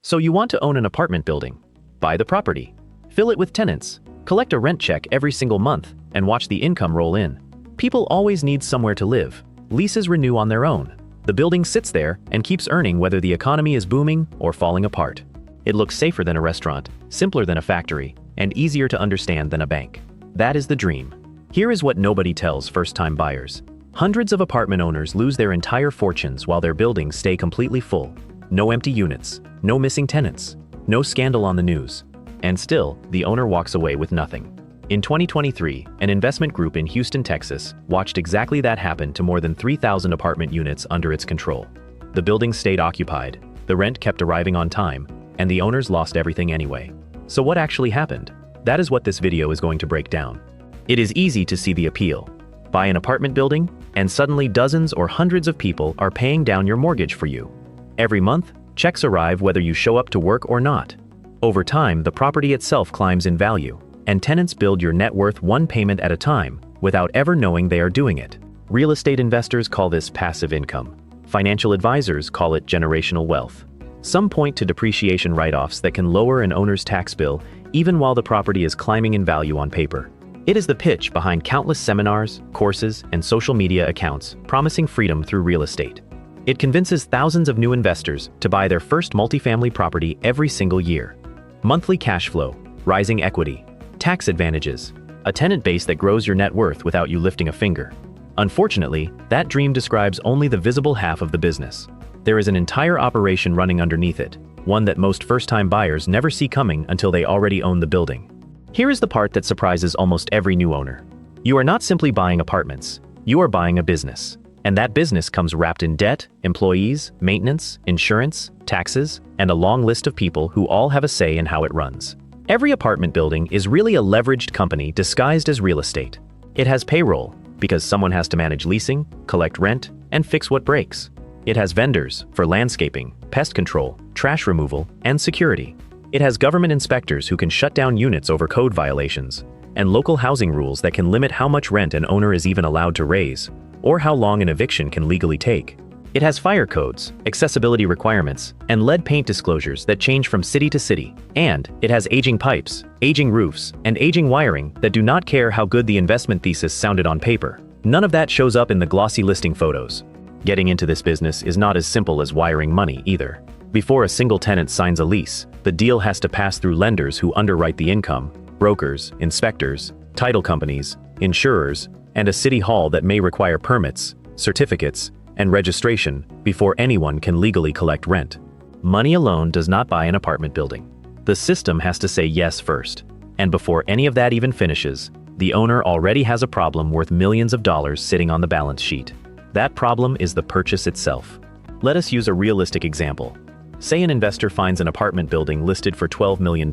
So you want to own an apartment building, buy the property, fill it with tenants, collect a rent check every single month, and watch the income roll in. People always need somewhere to live. Leases renew on their own. The building sits there and keeps earning whether the economy is booming or falling apart. It looks safer than a restaurant, simpler than a factory, and easier to understand than a bank. That is the dream. Here is what nobody tells first-time buyers. Hundreds of apartment owners lose their entire fortunes while their buildings stay completely full. No empty units, no missing tenants, no scandal on the news. And still, the owner walks away with nothing. In 2023, an investment group in Houston, Texas, watched exactly that happen to more than 3,000 apartment units under its control. The buildings stayed occupied, the rent kept arriving on time, and the owners lost everything anyway. So what actually happened? That is what this video is going to break down. It is easy to see the appeal. Buy an apartment building, and suddenly dozens or hundreds of people are paying down your mortgage for you. Every month, checks arrive whether you show up to work or not. Over time, the property itself climbs in value, and tenants build your net worth one payment at a time without ever knowing they are doing it. Real estate investors call this passive income. Financial advisors call it generational wealth. Some point to depreciation write-offs that can lower an owner's tax bill even while the property is climbing in value on paper. It is the pitch behind countless seminars, courses, and social media accounts promising freedom through real estate. It convinces thousands of new investors to buy their first multifamily property every single year. Monthly cash flow, rising equity, tax advantages, a tenant base that grows your net worth without you lifting a finger. Unfortunately, that dream describes only the visible half of the business. There is an entire operation running underneath it, one that most first-time buyers never see coming until they already own the building. Here is the part that surprises almost every new owner. You are not simply buying apartments, you are buying a business. And that business comes wrapped in debt, employees, maintenance, insurance, taxes, and a long list of people who all have a say in how it runs. Every apartment building is really a leveraged company disguised as real estate. It has payroll, because someone has to manage leasing, collect rent, and fix what breaks. It has vendors for landscaping, pest control, trash removal, and security. It has government inspectors who can shut down units over code violations, and local housing rules that can limit how much rent an owner is even allowed to raise, or how long an eviction can legally take. It has fire codes, accessibility requirements, and lead paint disclosures that change from city to city. And it has aging pipes, aging roofs, and aging wiring that do not care how good the investment thesis sounded on paper. None of that shows up in the glossy listing photos. Getting into this business is not as simple as wiring money either. Before a single tenant signs a lease, the deal has to pass through lenders who underwrite the income, brokers, inspectors, title companies, insurers, and a city hall that may require permits, certificates, and registration before anyone can legally collect rent. Money alone does not buy an apartment building. The system has to say yes first. And before any of that even finishes, the owner already has a problem worth millions of dollars sitting on the balance sheet. That problem is the purchase itself. Let us use a realistic example. Say an investor finds an apartment building listed for $12 million.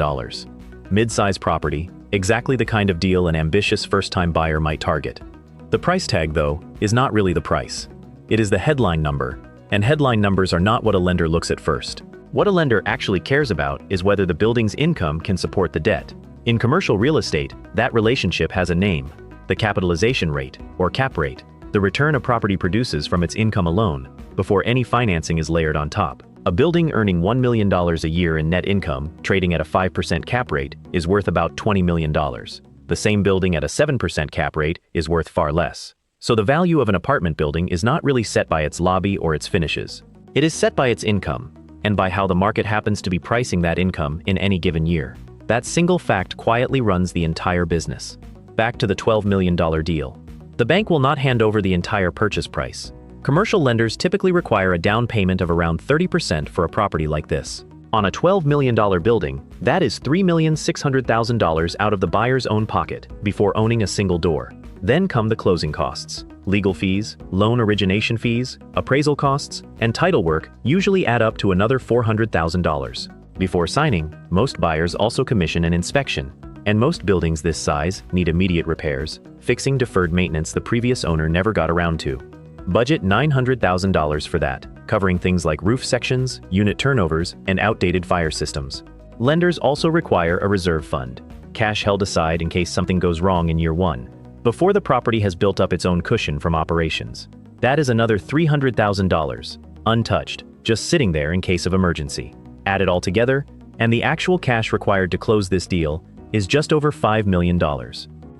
Mid-size property, exactly the kind of deal an ambitious first-time buyer might target. The price tag, though, is not really the price. It is the headline number, and headline numbers are not what a lender looks at first. What a lender actually cares about is whether the building's income can support the debt. In commercial real estate, that relationship has a name: the capitalization rate, or cap rate, the return a property produces from its income alone, before any financing is layered on top. A building earning $1 million a year in net income, trading at a 5% cap rate, is worth about $20 million. The same building at a 7% cap rate is worth far less. So the value of an apartment building is not really set by its lobby or its finishes. It is set by its income, and by how the market happens to be pricing that income in any given year. That single fact quietly runs the entire business. Back to the $12 million deal. The bank will not hand over the entire purchase price. Commercial lenders typically require a down payment of around 30% for a property like this. On a $12 million building, that is $3,600,000 out of the buyer's own pocket before owning a single door. Then come the closing costs. Legal fees, loan origination fees, appraisal costs, and title work usually add up to another $400,000. Before signing, most buyers also commission an inspection, and most buildings this size need immediate repairs, fixing deferred maintenance the previous owner never got around to. Budget $900,000 for that, covering things like roof sections, unit turnovers, and outdated fire systems. Lenders also require a reserve fund, cash held aside in case something goes wrong in year one, before the property has built up its own cushion from operations. That is another $300,000, untouched, just sitting there in case of emergency. Add it all together, and the actual cash required to close this deal is just over $5 million.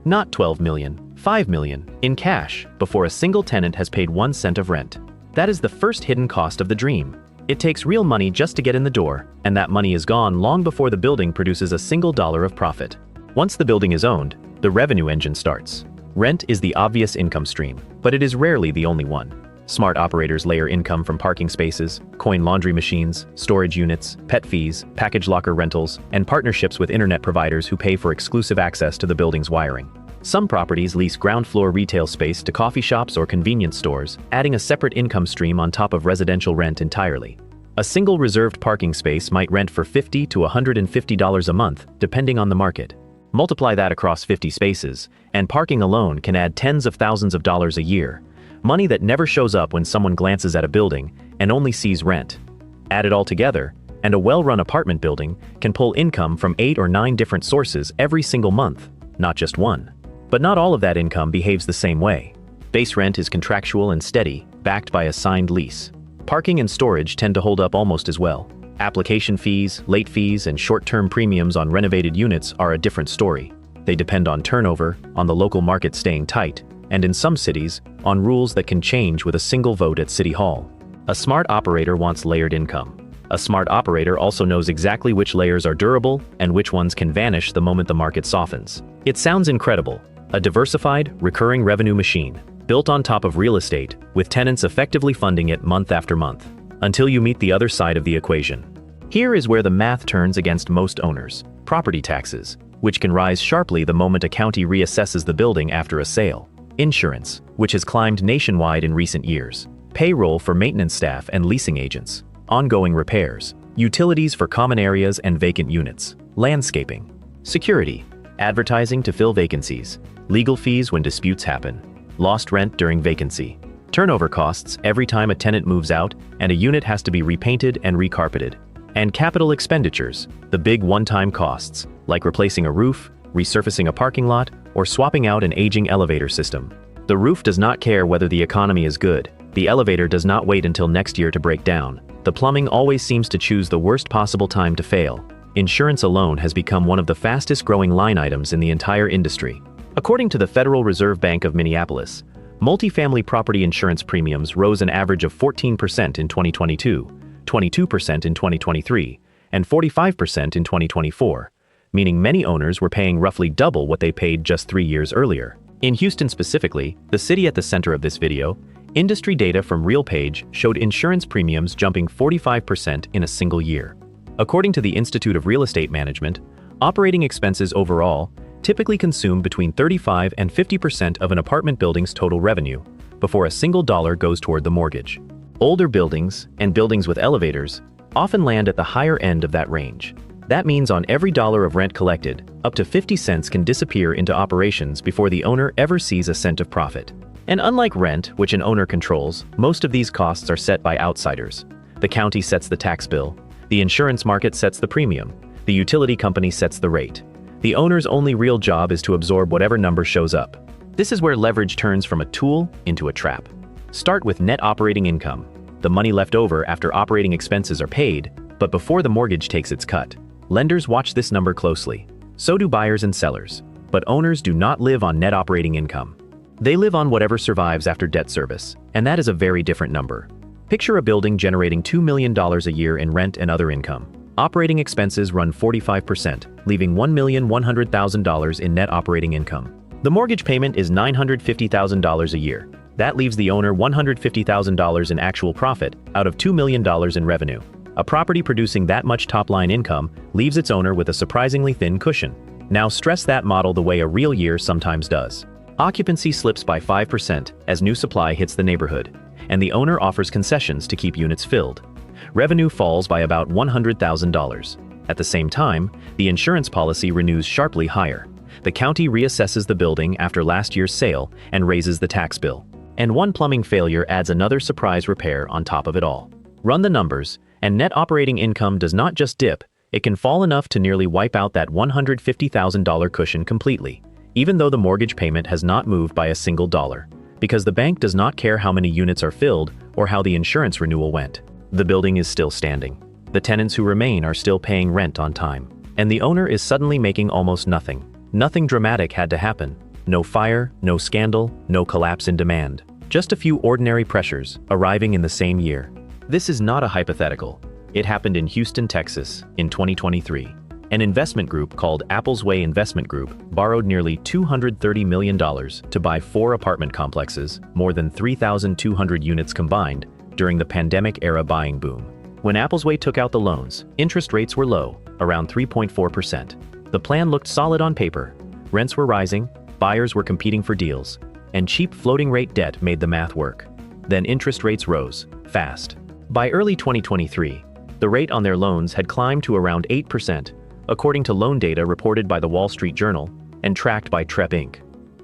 Not 12 million, 5 million in cash before a single tenant has paid 1 cent of rent. That is the first hidden cost of the dream. It takes real money just to get in the door, and that money is gone long before the building produces a single dollar of profit. Once the building is owned, the revenue engine starts. Rent is the obvious income stream, but it is rarely the only one. Smart operators layer income from parking spaces, coin laundry machines, storage units, pet fees, package locker rentals, and partnerships with internet providers who pay for exclusive access to the building's wiring. Some properties lease ground floor retail space to coffee shops or convenience stores, adding a separate income stream on top of residential rent entirely. A single reserved parking space might rent for $50 to $150 a month, depending on the market. Multiply that across 50 spaces, and parking alone can add tens of thousands of dollars a year. Money that never shows up when someone glances at a building and only sees rent. Add it all together, and a well-run apartment building can pull income from 8 or 9 different sources every single month, not just one. But not all of that income behaves the same way. Base rent is contractual and steady, backed by a signed lease. Parking and storage tend to hold up almost as well. Application fees, late fees, and short-term premiums on renovated units are a different story. They depend on turnover, on the local market staying tight, and in some cities, on rules that can change with a single vote at City Hall. A smart operator wants layered income. A smart operator also knows exactly which layers are durable and which ones can vanish the moment the market softens. It sounds incredible. A diversified, recurring revenue machine, built on top of real estate, with tenants effectively funding it month after month, until you meet the other side of the equation. Here is where the math turns against most owners. Property taxes, which can rise sharply the moment a county reassesses the building after a sale. Insurance, which has climbed nationwide in recent years. Payroll for maintenance staff and leasing agents. Ongoing repairs. Utilities for common areas and vacant units. Landscaping. Security. Advertising to fill vacancies. Legal fees when disputes happen. Lost rent during vacancy. Turnover costs every time a tenant moves out and a unit has to be repainted and recarpeted. And capital expenditures, the big one-time costs, like replacing a roof, resurfacing a parking lot, or swapping out an aging elevator system. The roof does not care whether the economy is good. The elevator does not wait until next year to break down. The plumbing always seems to choose the worst possible time to fail. Insurance alone has become one of the fastest-growing line items in the entire industry. According to the Federal Reserve Bank of Minneapolis, multifamily property insurance premiums rose an average of 14% in 2022, 22% in 2023, and 45% in 2024, meaning many owners were paying roughly double what they paid just 3 years earlier. In Houston specifically, the city at the center of this video, industry data from RealPage showed insurance premiums jumping 45% in a single year. According to the Institute of Real Estate Management, operating expenses overall typically consume between 35 and 50% of an apartment building's total revenue before a single dollar goes toward the mortgage. Older buildings and buildings with elevators often land at the higher end of that range. That means on every dollar of rent collected, up to 50 cents can disappear into operations before the owner ever sees a cent of profit. And unlike rent, which an owner controls, most of these costs are set by outsiders. The county sets the tax bill, the insurance market sets the premium, the utility company sets the rate. The owner's only real job is to absorb whatever number shows up. This is where leverage turns from a tool into a trap. Start with net operating income, the money left over after operating expenses are paid, but before the mortgage takes its cut. Lenders watch this number closely. So do buyers and sellers. But owners do not live on net operating income. They live on whatever survives after debt service, and that is a very different number. Picture a building generating $2 million a year in rent and other income. Operating expenses run 45%, leaving $1,100,000 in net operating income. The mortgage payment is $950,000 a year. That leaves the owner $150,000 in actual profit out of $2 million in revenue. A property producing that much top-line income leaves its owner with a surprisingly thin cushion. Now stress that model the way a real year sometimes does. Occupancy slips by 5% as new supply hits the neighborhood, and the owner offers concessions to keep units filled. Revenue falls by about $100,000. At the same time, the insurance policy renews sharply higher. The county reassesses the building after last year's sale and raises the tax bill. And one plumbing failure adds another surprise repair on top of it all. Run the numbers, and net operating income does not just dip, it can fall enough to nearly wipe out that $150,000 cushion completely, even though the mortgage payment has not moved by a single dollar, because the bank does not care how many units are filled or how the insurance renewal went. The building is still standing. The tenants who remain are still paying rent on time. And the owner is suddenly making almost nothing. Nothing dramatic had to happen. No fire, no scandal, no collapse in demand. Just a few ordinary pressures arriving in the same year. This is not a hypothetical. It happened in Houston, Texas, in 2023. An investment group called Applesway Investment Group borrowed nearly $230 million to buy 4 apartment complexes, more than 3,200 units combined, during the pandemic-era buying boom. When Applesway took out the loans, interest rates were low, around 3.4%. The plan looked solid on paper. Rents were rising, buyers were competing for deals, and cheap floating-rate debt made the math work. Then interest rates rose, fast. By early 2023, the rate on their loans had climbed to around 8%, according to loan data reported by the Wall Street Journal and tracked by Trepp Inc.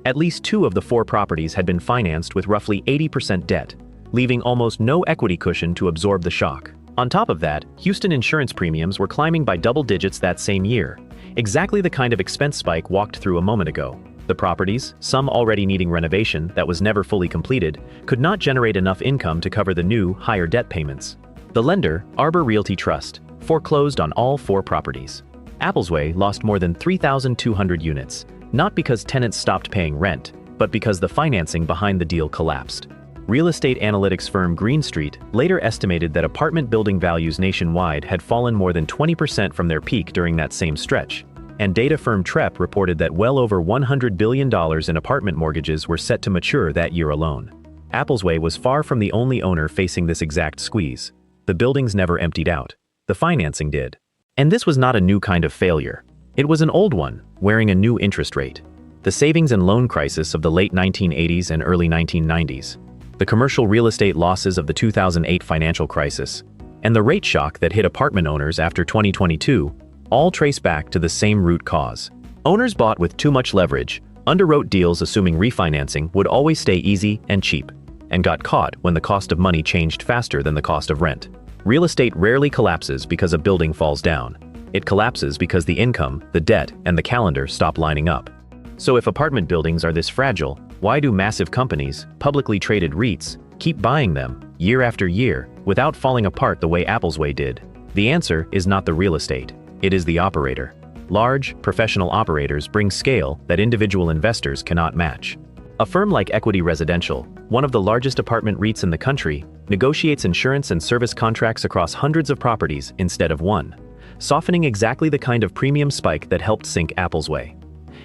At least 2 of the 4 properties had been financed with roughly 80% debt, leaving almost no equity cushion to absorb the shock. On top of that, Houston insurance premiums were climbing by double digits that same year, exactly the kind of expense spike walked through a moment ago. The properties, some already needing renovation that was never fully completed, could not generate enough income to cover the new, higher debt payments. The lender, Arbor Realty Trust, foreclosed on all 4 properties. Applesway lost more than 3,200 units, not because tenants stopped paying rent, but because the financing behind the deal collapsed. Real estate analytics firm Green Street later estimated that apartment building values nationwide had fallen more than 20% from their peak during that same stretch, and data firm Trepp reported that well over $100 billion in apartment mortgages were set to mature that year alone. Applesway was far from the only owner facing this exact squeeze. The buildings never emptied out. The financing did. And this was not a new kind of failure. It was an old one, wearing a new interest rate. The savings and loan crisis of the late 1980s and early 1990s, the commercial real estate losses of the 2008 financial crisis, and the rate shock that hit apartment owners after 2022 all trace back to the same root cause. Owners bought with too much leverage, underwrote deals assuming refinancing would always stay easy and cheap, and got caught when the cost of money changed faster than the cost of rent. Real estate rarely collapses because a building falls down. It collapses because the income, the debt, and the calendar stop lining up. So if apartment buildings are this fragile, why do massive companies, publicly traded REITs, keep buying them, year after year, without falling apart the way Applesway did? The answer is not the real estate. It is the operator. Large, professional operators bring scale that individual investors cannot match. A firm like Equity Residential, one of the largest apartment REITs in the country, negotiates insurance and service contracts across hundreds of properties instead of one, softening exactly the kind of premium spike that helped sink Applesway.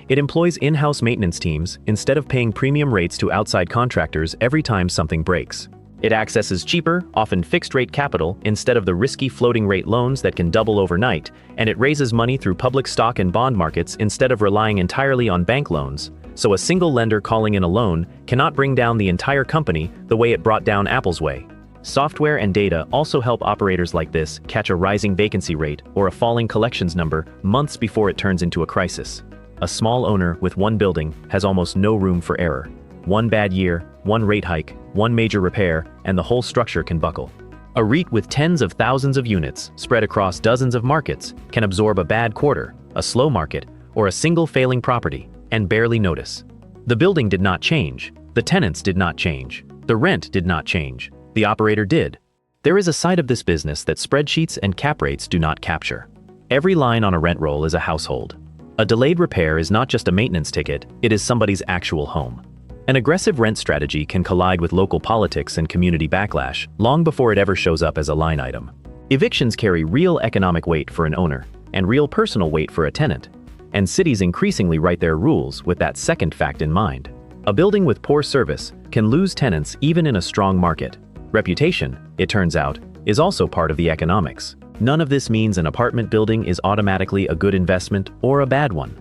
It employs in-house maintenance teams instead of paying premium rates to outside contractors every time something breaks. It accesses cheaper, often fixed-rate capital instead of the risky floating-rate loans that can double overnight, and it raises money through public stock and bond markets instead of relying entirely on bank loans, so a single lender calling in a loan cannot bring down the entire company the way it brought down Applesway. Software and data also help operators like this catch a rising vacancy rate or a falling collections number months before it turns into a crisis. A small owner with one building has almost no room for error. One bad year, one rate hike, one major repair, and the whole structure can buckle. A REIT with tens of thousands of units spread across dozens of markets can absorb a bad quarter, a slow market, or a single failing property, and barely notice. The building did not change. The tenants did not change. The rent did not change. The operator did. There is a side of this business that spreadsheets and cap rates do not capture. Every line on a rent roll is a household. A delayed repair is not just a maintenance ticket, it is somebody's actual home. An aggressive rent strategy can collide with local politics and community backlash long before it ever shows up as a line item. Evictions carry real economic weight for an owner and real personal weight for a tenant, and cities increasingly write their rules with that second fact in mind. A building with poor service can lose tenants even in a strong market. Reputation, it turns out, is also part of the economics. None of this means an apartment building is automatically a good investment or a bad one.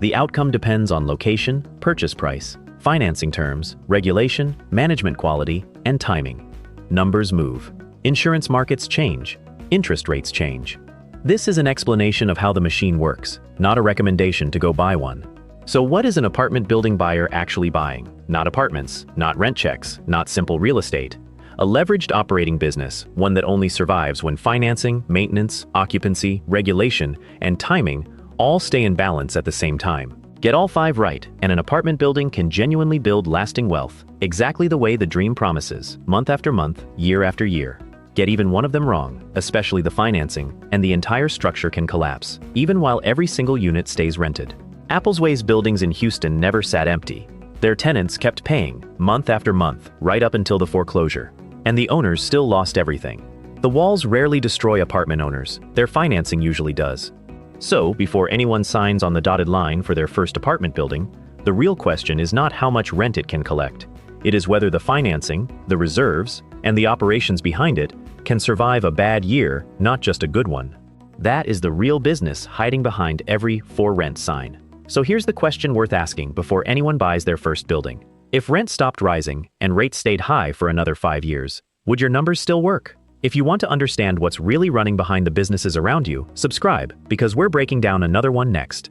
The outcome depends on location, purchase price, financing terms, regulation, management quality, and timing. Numbers move. Insurance markets change. Interest rates change. This is an explanation of how the machine works, not a recommendation to go buy one. So what is an apartment building buyer actually buying? Not apartments, not rent checks, not simple real estate. A leveraged operating business, one that only survives when financing, maintenance, occupancy, regulation, and timing all stay in balance at the same time. Get all 5 right, and an apartment building can genuinely build lasting wealth, exactly the way the dream promises, month after month, year after year. Get even one of them wrong, especially the financing, and the entire structure can collapse, even while every single unit stays rented. Apple's buildings in Houston never sat empty. Their tenants kept paying, month after month, right up until the foreclosure. And the owners still lost everything. The walls rarely destroy apartment owners, their financing usually does. So, before anyone signs on the dotted line for their first apartment building, the real question is not how much rent it can collect. It is whether the financing, the reserves, and the operations behind it can survive a bad year, not just a good one. That is the real business hiding behind every for rent sign. So here's the question worth asking before anyone buys their first building. If rent stopped rising and rates stayed high for another 5 years, would your numbers still work? If you want to understand what's really running behind the businesses around you, subscribe, because we're breaking down another one next.